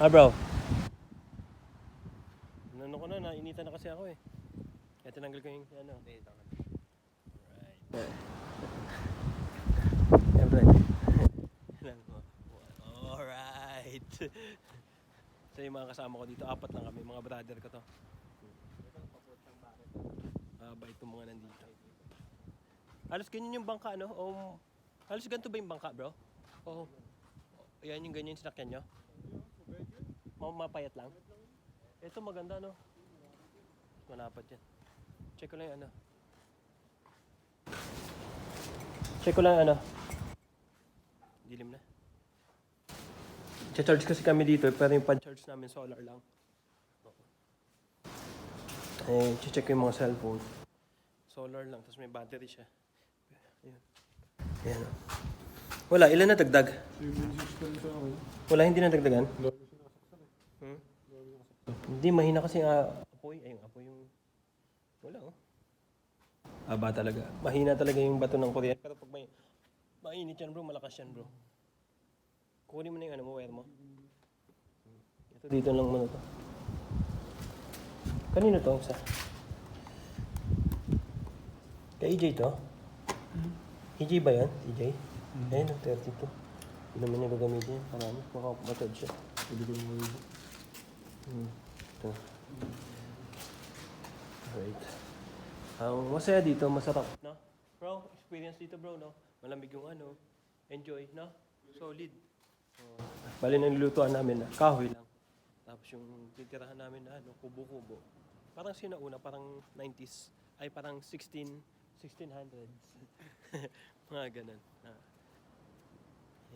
Bro. Ano ko na, nainitan na kasi ako eh. Kaya tinanggal ko yung ano. Alright. Siyempre. Alright. So yung mga kasama ko dito, 4 lang kami, mga brother ko to. Bait itong mga nandito. Halos ganyan yung bangka, no? Halos ganito ba yung bangka, bro? Oo. Yan yung ganyan yung sinakyan nyo? Mapayat lang? Ito maganda, no? Malapad yan. Check ko lang yung ano. Check ko lang yung ano. Dilim na. Charge kasi kami dito, pero yung pan-charge namin solar lang. Eh, check ko yung mga cellphone. Solar lang, tapos may battery siya. Ayan. Ayan. Wala, ilan na dagdag? Wala, hindi na dagdagan? Hindi, mahina kasi apoy. Ayun, apoy yung... Wala, oh. Aba talaga. Mahina talaga yung bato ng kuryente. Pero pag may mainit yan, bro, malakas yan, bro. Kunin mo na yung ano mo, wire mo. Ito, dito lang muna to. Kanino to? Isa? Kay EJ to? EJ ba yan? EJ? Ayun, 32. Hindi naman niya gagamitin yan. Parang makabatad siya. Hindi ko naman yun. Ito. Alright. Masaya dito, masarap, no? Bro, experience dito, bro, no? Malamig yung ano. Enjoy, no? Solid. Bali na nilutuan namin na kahoy lang. Tapos yung titirahan namin na ano, kubo-kubo. Parang sinauna, parang 90s. Ay, parang 1600s. Mga ganun.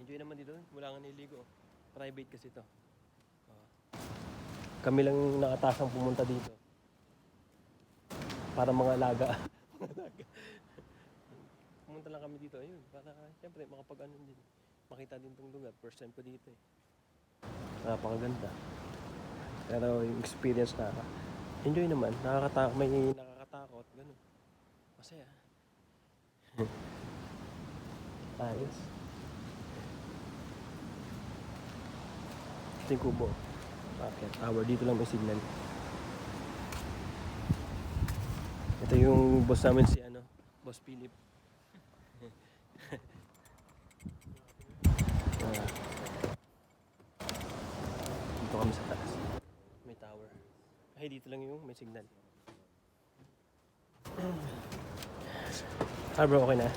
Enjoy naman dito. Wala nga niligo. Private kasi to. Kami lang nakatasang pumunta dito. Para mga alaga. Pumunta lang kami dito. Ayun, para siyempre makapag-ano din. Makita din tong lugar. First time ko dito eh. Napakaganda. Pero yung experience na enjoy naman. May nakakatakot. Ganun. Masaya. Ayos. Ito yung kubo. Bakit? Tower. Dito lang may signal. Ito yung boss namin si ano, Boss Philip. Dito kami sa taas. May tower. Ay, dito lang yung may signal. Bro, okay na?